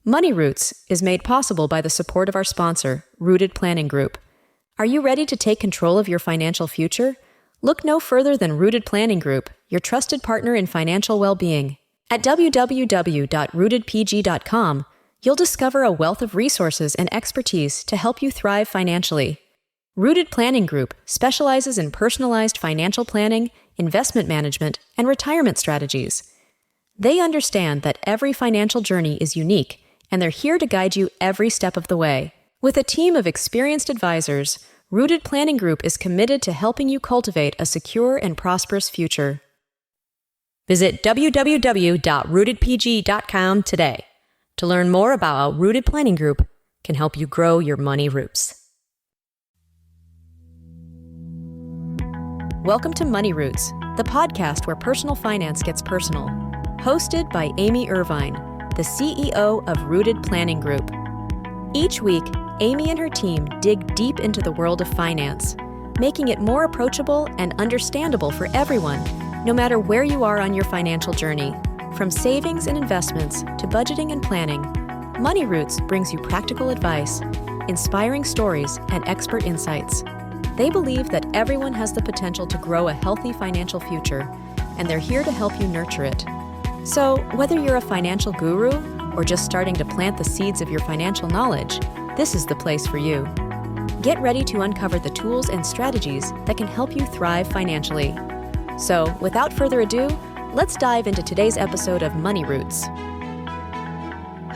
Money Roots is made possible by the support of our sponsor, Rooted Planning Group. Are you ready to take control of your financial future? Look no further than Rooted Planning Group, your trusted partner in financial well-being. At www.rootedpg.com, you'll discover a wealth of resources and expertise to help you thrive financially. Rooted Planning Group specializes in personalized financial planning, investment management, and retirement strategies. They understand that every financial journey is unique, and they're here to guide you every step of the way. With a team of experienced advisors, Rooted Planning Group is committed to helping you cultivate a secure and prosperous future. Visit www.rootedpg.com today to learn more about how Rooted Planning Group can help you grow your money roots. Welcome to Money Roots, the podcast where personal finance gets personal. Hosted by Amy Irvine, the CEO of Rooted Planning Group. Each week, Amy and her team dig deep into the world of finance, making it more approachable and understandable for everyone, no matter where you are on your financial journey. From savings and investments to budgeting and planning, Money Roots brings you practical advice, inspiring stories, and expert insights. They believe that everyone has the potential to grow a healthy financial future, and they're here to help you nurture it. So, whether you're a financial guru or just starting to plant the seeds of your financial knowledge, this is the place for you. Get ready to uncover the tools and strategies that can help you thrive financially. So, without further ado, let's dive into today's episode of Money Roots.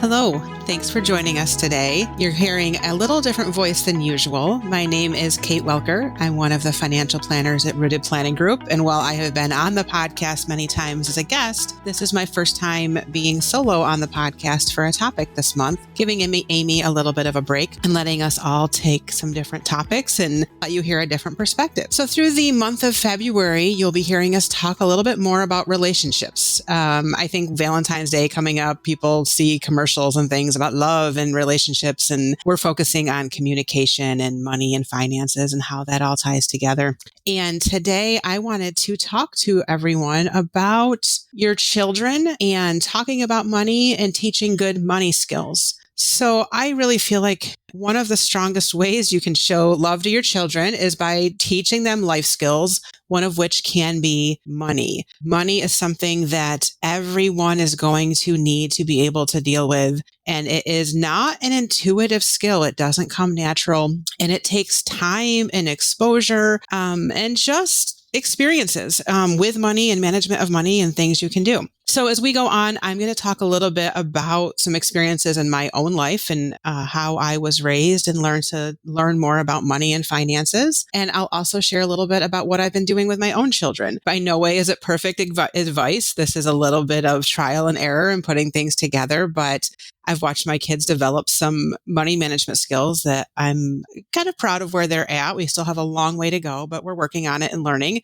Hello, thanks for joining us today. You're hearing a little different voice than usual. My name is Kate Welker. I'm one of the financial planners at Rooted Planning Group. And while I have been on the podcast many times as a guest, this is my first time being solo on the podcast for a topic this month, giving Amy a little bit of a break and letting us all take some different topics and let you hear a different perspective. So through the month of February, you'll be hearing us talk a little bit more about relationships. I think Valentine's Day coming up, people see commercials and things about love and relationships, and we're focusing on communication and money and finances and how that all ties together. And today I wanted to talk to everyone about your children and talking about money and teaching good money skills. So I really feel like one of the strongest ways you can show love to your children is by teaching them life skills, one of which can be money. Money is something that everyone is going to need to be able to deal with. And it is not an intuitive skill. It doesn't come natural. And it takes time and exposure and just experiences with money and management of money and things you can do. So as we go on, I'm going to talk a little bit about some experiences in my own life and how I was raised and learn more about money and finances. And I'll also share a little bit about what I've been doing with my own children. By no way is it perfect advice. This is a little bit of trial and error and putting things together, but I've watched my kids develop some money management skills that I'm kind of proud of where they're at. We still have a long way to go, but we're working on it and learning.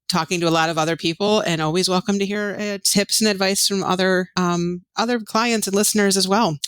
Talking to a lot of other people, and always welcome to hear tips and advice from other clients and listeners as well.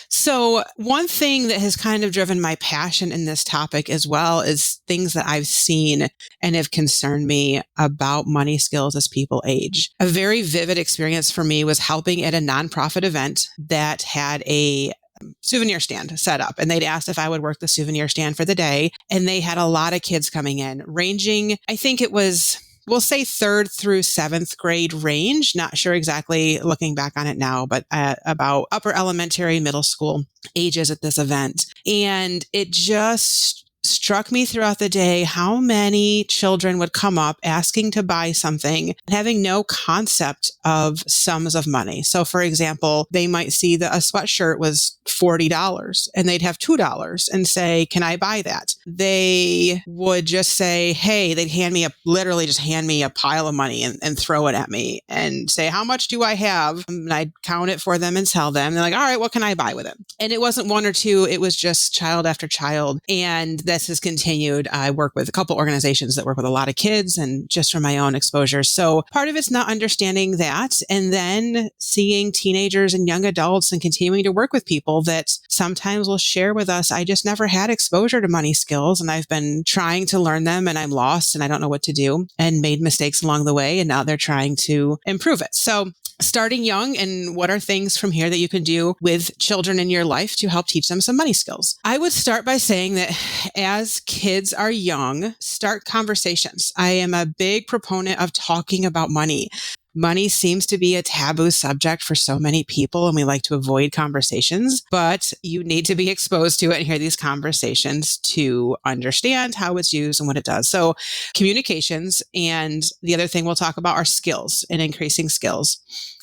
So one thing that has kind of driven my passion in this topic as well is things that I've seen and have concerned me about money skills as people age. A very vivid experience for me was helping at a nonprofit event that had a souvenir stand set up, and they'd asked if I would work the souvenir stand for the day. And they had a lot of kids coming in, ranging, I think it was, we'll say 3rd through 7th grade range. Not sure exactly looking back on it now, but about upper elementary, middle school ages at this event. And it just struck me throughout the day how many children would come up asking to buy something, having no concept of sums of money. So for example, they might see that a sweatshirt was $40 and they'd have $2 and say, can I buy that? They would just say, hey, they'd literally just hand me a pile of money and throw it at me and say, how much do I have? And I'd count it for them and tell them. They're like, all right, what can I buy with it? And it wasn't one or two, it was just child after child. And this has continued. I work with a couple organizations that work with a lot of kids, and just from my own exposure. So part of it's not understanding that, and then seeing teenagers and young adults and continuing to work with people that sometimes will share with us, I just never had exposure to money skills, and I've been trying to learn them, and I'm lost and I don't know what to do, and made mistakes along the way, and now they're trying to improve it. So starting young, and what are things from here that you can do with children in your life to help teach them some money skills. I would start by saying that as kids are young, start conversations. I am a big proponent of talking about money. Money seems to be a taboo subject for so many people, and we like to avoid conversations, but you need to be exposed to it and hear these conversations to understand how it's used and what it does. So communications, and the other thing we'll talk about are skills and increasing skills.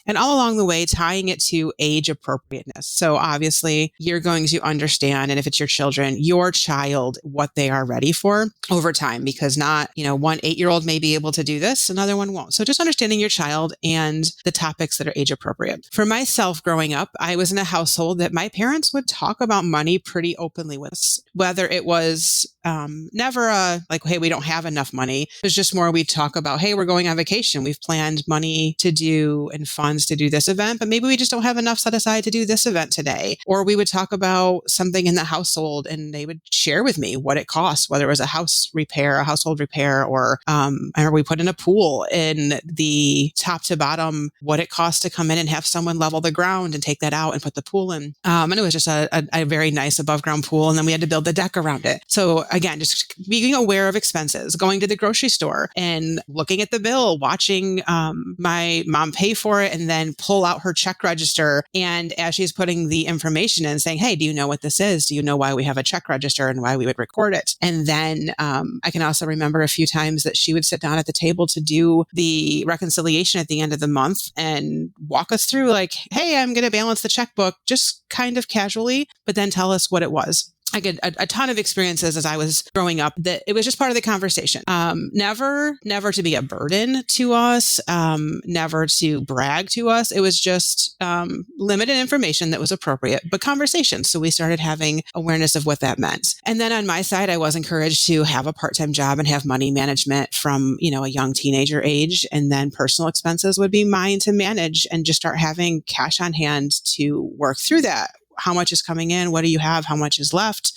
And all along the way, tying it to age appropriateness. So obviously you're going to understand, and if it's your children, your child, what they are ready for over time, because not, one 8-year-old may be able to do this, another one won't. So just understanding your child and the topics that are age appropriate. For myself growing up, I was in a household that my parents would talk about money pretty openly with us, whether it was never hey, we don't have enough money. It was just more we'd talk about, hey, we're going on vacation. We've planned money to do and funds to do this event, but maybe we just don't have enough set aside to do this event today. Or we would talk about something in the household and they would share with me what it costs, whether it was a household repair, or I remember we put in a pool in the top to bottom, what it costs to come in and have someone level the ground and take that out and put the pool in. And it was just a very nice above ground pool. And then we had to build the deck around it. So again, just being aware of expenses, going to the grocery store and looking at the bill, watching my mom pay for it, and then pull out her check register. And as she's putting the information in, saying, hey, do you know what this is? Do you know why we have a check register and why we would record it? And then I can also remember a few times that she would sit down at the table to do the reconciliation at the end of the month and walk us through hey, I'm going to balance the checkbook, just kind of casually, but then tell us what it was. I get a ton of experiences as I was growing up that it was just part of the conversation. Never to be a burden to us, never to brag to us. It was just limited information that was appropriate, but conversation. So we started having awareness of what that meant. And then on my side, I was encouraged to have a part-time job and have money management from, a young teenager age. And then personal expenses would be mine to manage and just start having cash on hand to work through that. How much is coming in? What do you have? How much is left?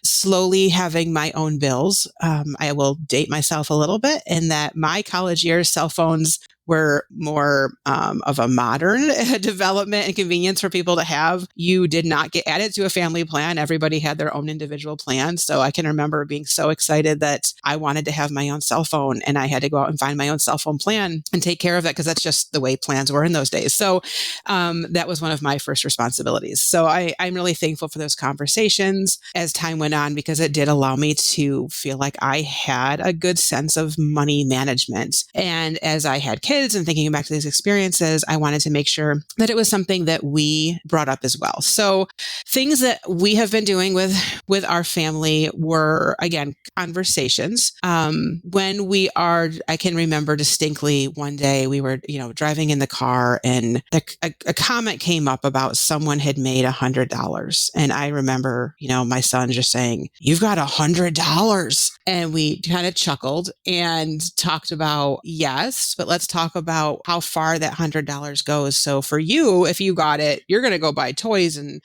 Slowly having my own bills. I will date myself a little bit in that my college years, cell phones were more of a modern development and convenience for people to have. You did not get added to a family plan. Everybody had their own individual plan. So I can remember being so excited that I wanted to have my own cell phone, and I had to go out and find my own cell phone plan and take care of that, because that's just the way plans were in those days. So that was one of my first responsibilities. So I'm really thankful for those conversations as time went on, because it did allow me to feel like I had a good sense of money management. And as I had kids and thinking back to these experiences, I wanted to make sure that it was something that we brought up as well. So things that we have been doing with our family were, again, conversations. I can remember distinctly one day we were, driving in the car, and a comment came up about someone had made $100. And I remember, my son just saying, "You've got $100. And we kind of chuckled and talked about, yes, but let's talk about how far that $100 goes. So for you, if you got it, you're going to go buy toys. And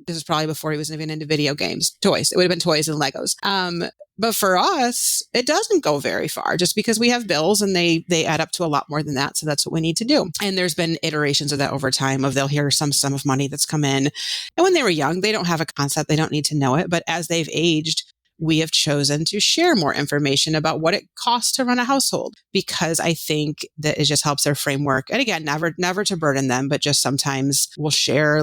this is probably before he was even into video games, toys. It would have been toys and Legos. But for us, it doesn't go very far, just because we have bills and they add up to a lot more than that. So that's what we need to do. And there's been iterations of that over time, of they'll hear some sum of money that's come in. And when they were young, they don't have a concept. They don't need to know it. But as they've aged, we have chosen to share more information about what it costs to run a household, because I think that it just helps their framework. And again, never to burden them, but just sometimes we'll share,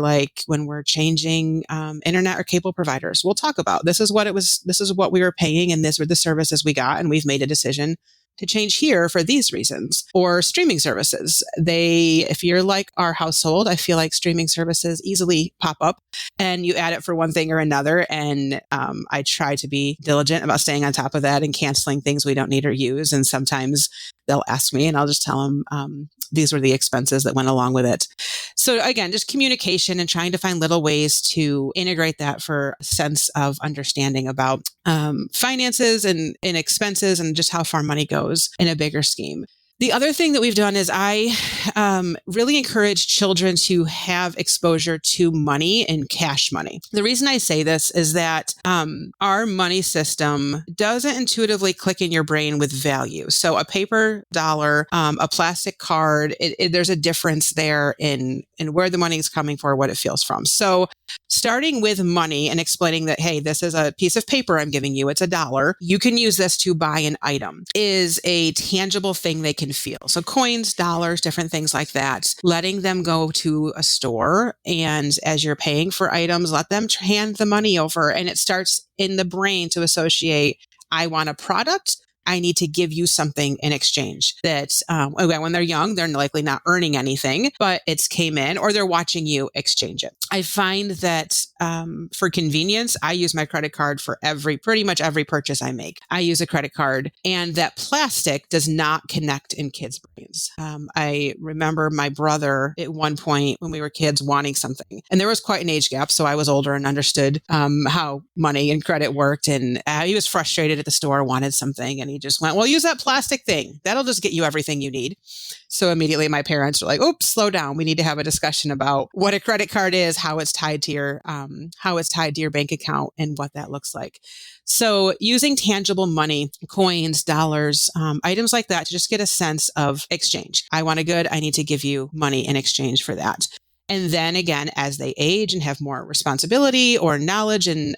when we're changing internet or cable providers, we'll talk about, this is what we were paying, and these were the services we got, and we've made a decision to change here for these reasons. Or streaming services. If you're like our household, I feel like streaming services easily pop up and you add it for one thing or another. And I try to be diligent about staying on top of that and canceling things we don't need or use. And sometimes they'll ask me and I'll just tell them these were the expenses that went along with it. So again, just communication and trying to find little ways to integrate that for a sense of understanding about finances and expenses and just how far money goes in a bigger scheme. The other thing that we've done is I really encourage children to have exposure to money and cash money. The reason I say this is that our money system doesn't intuitively click in your brain with value. So a paper dollar, a plastic card, there's a difference there in where the money is coming for, what it feels from. So starting with money and explaining that, hey, this is a piece of paper I'm giving you. It's $1. You can use this to buy an item is a tangible thing they can feel. So coins, dollars, different things like that. Letting them go to a store and as you're paying for items, let them hand the money over and it starts in the brain to associate, I want a product. I need to give you something in exchange that when they're young, they're likely not earning anything, but it's came in or they're watching you exchange it. I find that for convenience, I use my credit card for pretty much every purchase I make. I use a credit card and that plastic does not connect in kids' brains. I remember my brother at one point when we were kids wanting something and there was quite an age gap. So I was older and understood how money and credit worked. And he was frustrated at the store, wanted something and he just went, well, use that plastic thing. That'll just get you everything you need. So immediately my parents were like, oops, slow down. We need to have a discussion about what a credit card is, how it's tied to your bank account and what that looks like. So using tangible money, coins, dollars, items like that to just get a sense of exchange. I want a good, I need to give you money in exchange for that. And then again, as they age and have more responsibility or knowledge and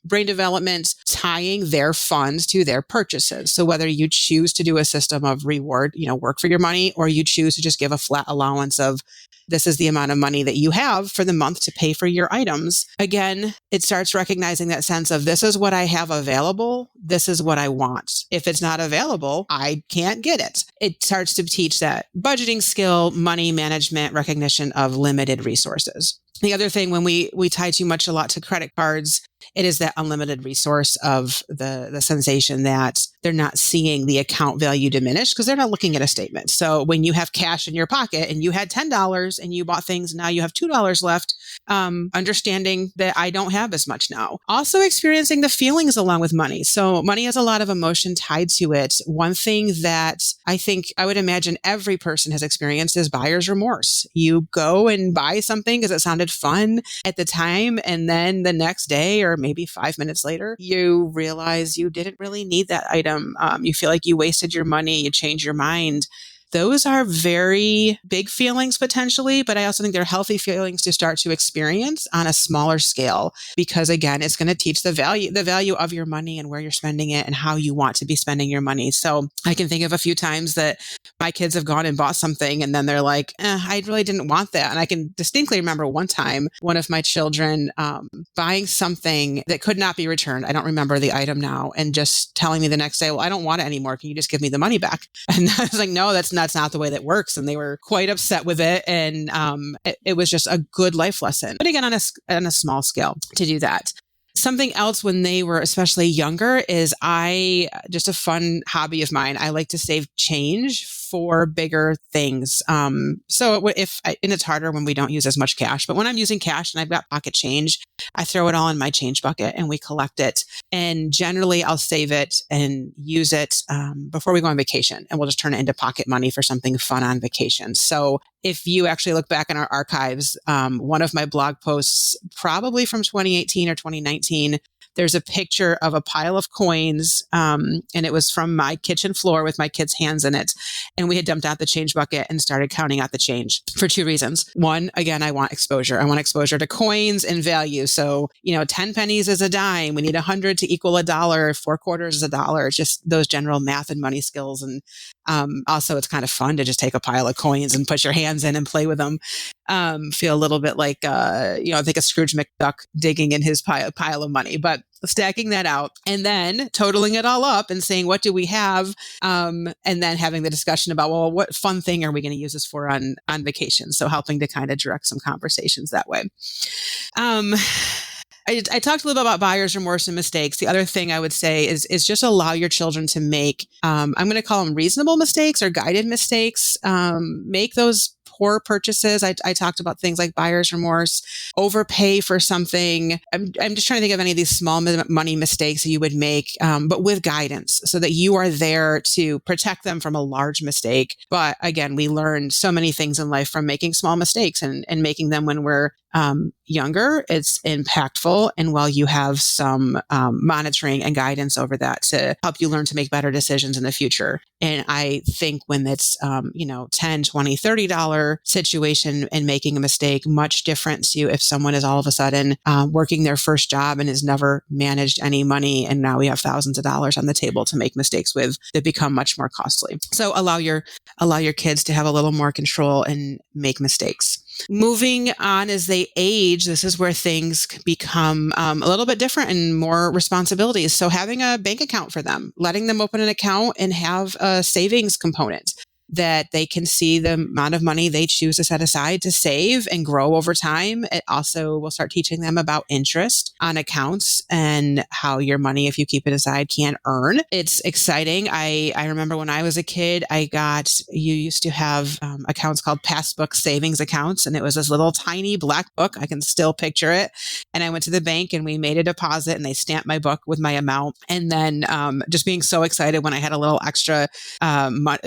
brain development, tying their funds to their purchases. So whether you choose to do a system of reward, work for your money, or you choose to just give a flat allowance of this is the amount of money that you have for the month to pay for your items. Again, it starts recognizing that sense of this is what I have available. This is what I want. If it's not available, I can't get it. It starts to teach that budgeting skill, money management, recognition of limited resources. The other thing, when we tie too much a lot to credit cards, it is that unlimited resource of the sensation that they're not seeing the account value diminish because they're not looking at a statement. So when you have cash in your pocket and you had $10 and you bought things, now you have $2 left, understanding that I don't have as much now. Also experiencing the feelings along with money. So money has a lot of emotion tied to it. One thing that I think I would imagine every person has experienced is buyer's remorse. You go and buy something because it sounded fun at the time. And then the next day or maybe 5 minutes later, you realize you didn't really need that item. You feel like you wasted your money, you changed your mind. Those are very big feelings potentially, but I also think they're healthy feelings to start to experience on a smaller scale, because again, it's going to teach the value of your money and where you're spending it and how you want to be spending your money. So I can think of a few times that my kids have gone and bought something and then they're like, I really didn't want that. And I can distinctly remember one time, one of my children buying something that could not be returned. I don't remember the item now, and just telling me the next day, well, I don't want it anymore. Can you just give me the money back? And I was like, no, that's not the way that works. And they were quite upset with it. And it was just a good life lesson. But again, on a small scale to do that. Something else when they were especially younger is just a fun hobby of mine. I like to save change for bigger things. And it's harder when we don't use as much cash, but when I'm using cash and I've got pocket change, I throw it all in my change bucket and we collect it. And generally I'll save it and use it before we go on vacation, and we'll just turn it into pocket money for something fun on vacation. So if you actually look back in our archives, one of my blog posts, probably from 2018 or 2019, there's a picture of a pile of coins, and it was from my kitchen floor with my kids' hands in it. And we had dumped out the change bucket and started counting out the change for two reasons. One, again, I want exposure. I want exposure to coins and value. So, 10 pennies is a dime. We need 100 to equal $1. 4 quarters is $1. Just those general math and money skills. And also, it's kind of fun to just take a pile of coins and put your hands in and play with them. Feel a little bit like, I think a Scrooge McDuck digging in his pile of money, but stacking that out and then totaling it all up and saying, what do we have? And then having the discussion about, well, what fun thing are we going to use this for on vacation? So helping to kind of direct some conversations that way. I talked a little bit about buyer's remorse and mistakes. The other thing I would say is just allow your children to make, I'm going to call them reasonable mistakes or guided mistakes. Make those poor purchases. I talked about things like buyer's remorse, overpay for something. I'm just trying to think of any of these small money mistakes that you would make, but with guidance so that you are there to protect them from a large mistake. But again, we learn so many things in life from making small mistakes and making them when we're younger. It's impactful. And while you have some monitoring and guidance over that to help you learn to make better decisions in the future. And I think when it's, $10, $20, $30 situation and making a mistake, much different to if someone is all of a sudden working their first job and has never managed any money. And now we have thousands of dollars on the table to make mistakes with that become much more costly. So allow your kids to have a little more control and make mistakes. Moving on as they age, this is where things become a little bit different and more responsibilities. So having a bank account for them, letting them open an account and have a savings component that they can see the amount of money they choose to set aside to save and grow over time. It also will start teaching them about interest on accounts and how your money, if you keep it aside, can earn. It's exciting. I remember when I was a kid, you used to have accounts called passbook savings accounts. And it was this little tiny black book. I can still picture it. And I went to the bank and we made a deposit and they stamped my book with my amount. And then just being so excited when I had a little extra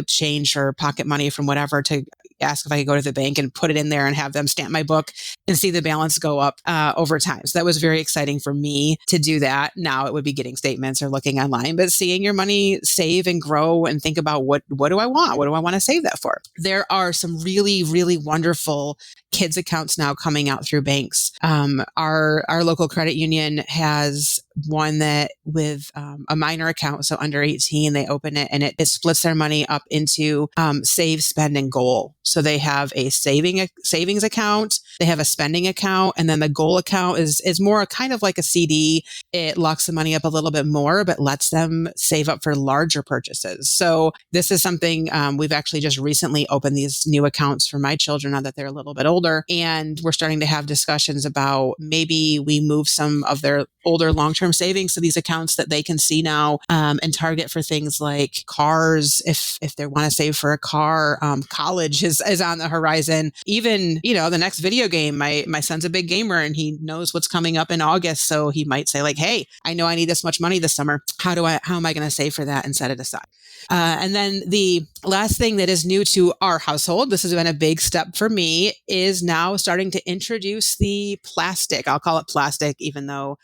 change or pocket money from whatever to ask if I could go to the bank and put it in there and have them stamp my book and see the balance go up over time. So that was very exciting for me to do that. Now it would be getting statements or looking online, but seeing your money save and grow and think about what do I want? What do I want to save that for? There are some really, really wonderful kids accounts now coming out through banks. Our local credit union has one that with a minor account, so under 18, they open it and it splits their money up into save, spend, and goal. So they have a savings account, they have a spending account, and then the goal account is more kind of like a CD. It locks the money up a little bit more, but lets them save up for larger purchases. So this is something we've actually just recently opened these new accounts for my children now that they're a little bit older. And we're starting to have discussions about maybe we move some of their older long-term savings to these accounts that they can see now and target for things like cars if they want to save for a car. College is on the horizon. Even, the next video game, my son's a big gamer and he knows what's coming up in August. So he might say like, hey, I know I need this much money this summer. How am I going to save for that and set it aside? And then the last thing that is new to our household, this has been a big step for me, is now starting to introduce the plastic. I'll call it plastic, even though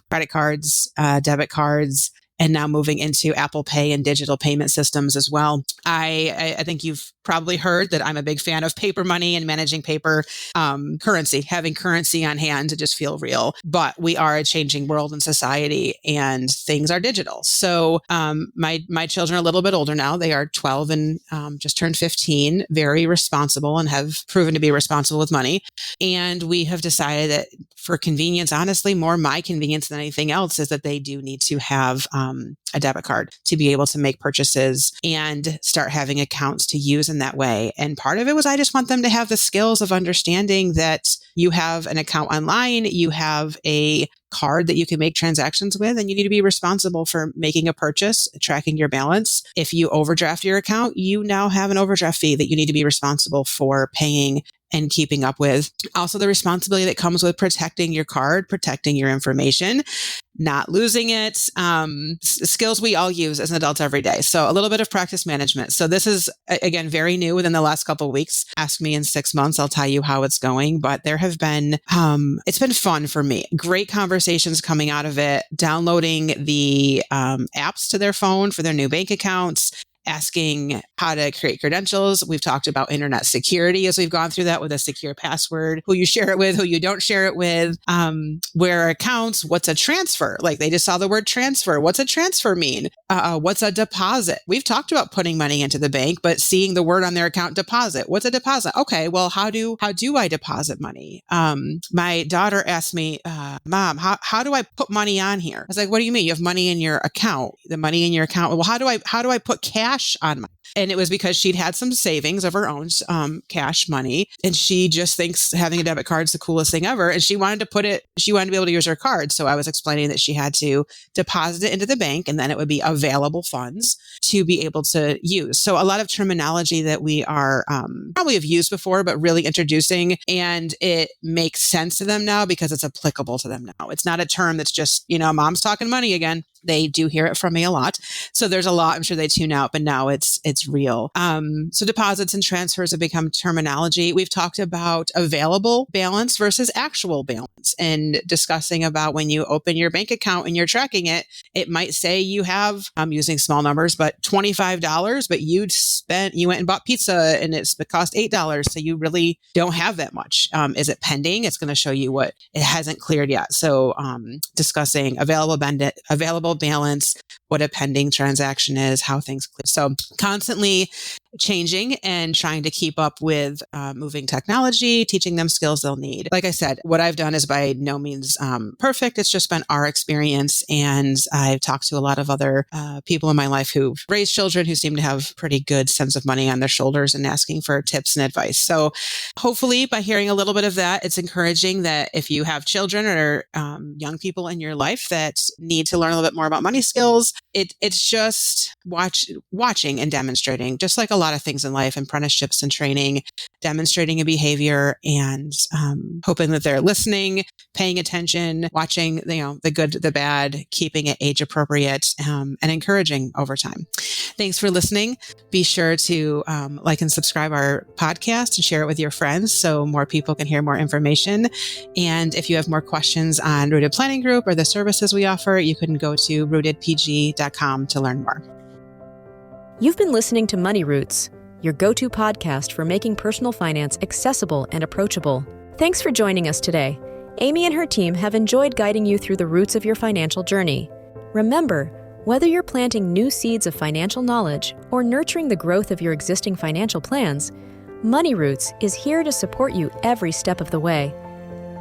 credit cards, debit cards, and now moving into Apple Pay and digital payment systems as well. I think you've probably heard that I'm a big fan of paper money and managing paper currency, having currency on hand to just feel real. But we are a changing world and society and things are digital. So my children are a little bit older now. They are 12 and just turned 15, very responsible and have proven to be responsible with money. And we have decided that for convenience, honestly, more my convenience than anything else, is that they do need to have a debit card to be able to make purchases and start having accounts to use in that way. And part of it was I just want them to have the skills of understanding that you have an account online, you have a card that you can make transactions with, and you need to be responsible for making a purchase, tracking your balance. If you overdraft your account, you now have an overdraft fee that you need to be responsible for paying and keeping up with. Also, the responsibility that comes with protecting your card, protecting your information, not losing it, skills we all use as adults every day. So a little bit of practice management. So this is, again, very new within the last couple of weeks. Ask me in 6 months, I'll tell you how it's going. But there have been, it's been fun for me. Great conversations coming out of it, downloading the apps to their phone for their new bank accounts, asking how to create credentials. We've talked about internet security as we've gone through that with a secure password, who you share it with, who you don't share it with, where accounts, what's a transfer? Like they just saw the word transfer. What's a transfer mean? What's a deposit? We've talked about putting money into the bank, but seeing the word on their account, deposit. What's a deposit? Okay, well, how do I deposit money? My daughter asked me, Mom, how do I put money on here? I was like, what do you mean? You have money in your account, the money in your account. Well, how do I put cash on my And it was because she'd had some savings of her own cash money. And she just thinks having a debit card is the coolest thing ever. And she wanted to be able to use her card. So I was explaining that she had to deposit it into the bank and then it would be available funds to be able to use. So a lot of terminology that we are probably have used before, but really introducing, and it makes sense to them now because it's applicable to them now. It's not a term that's just, mom's talking money again. They do hear it from me a lot. So there's a lot, I'm sure they tune out, but now it's real. So deposits and transfers have become terminology. We've talked about available balance versus actual balance and discussing about when you open your bank account and you're tracking it, it might say you have, I'm using small numbers, but $25, but you went and bought pizza and it cost $8. So you really don't have that much. Is it pending? It's going to show you what it hasn't cleared yet. So discussing available balance, what a pending transaction is, how things clear. So constantly changing and trying to keep up with moving technology, teaching them skills they'll need. Like I said, what I've done is by no means perfect. It's just been our experience. And I've talked to a lot of other people in my life who've raised children who seem to have pretty good sense of money on their shoulders and asking for tips and advice. So hopefully by hearing a little bit of that, it's encouraging that if you have children or young people in your life that need to learn a little bit more about money skills, it's just watching and demonstrating, just like a lot of things in life, apprenticeships and training, demonstrating a behavior and hoping that they're listening, paying attention, watching, the good, the bad, keeping it age appropriate, and encouraging over time. Thanks for listening. Be sure to like and subscribe our podcast and share it with your friends so more people can hear more information. And if you have more questions on Rooted Planning Group or the services we offer, you can go to rootedpg.com to learn more. You've been listening to Money Roots, your go-to podcast for making personal finance accessible and approachable. Thanks for joining us today. Amy and her team have enjoyed guiding you through the roots of your financial journey. Remember, whether you're planting new seeds of financial knowledge or nurturing the growth of your existing financial plans, Money Roots is here to support you every step of the way.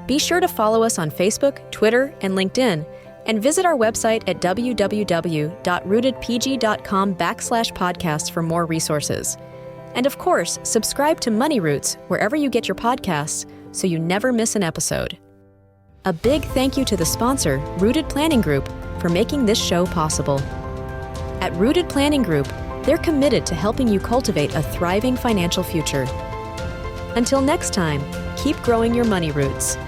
Be sure to follow us on Facebook, Twitter, and LinkedIn, and visit our website at www.rootedpg.com/podcasts for more resources. And of course, subscribe to Money Roots wherever you get your podcasts so you never miss an episode. A big thank you to the sponsor, Rooted Planning Group, for making this show possible. At Rooted Planning Group, they're committed to helping you cultivate a thriving financial future. Until next time, keep growing your money roots.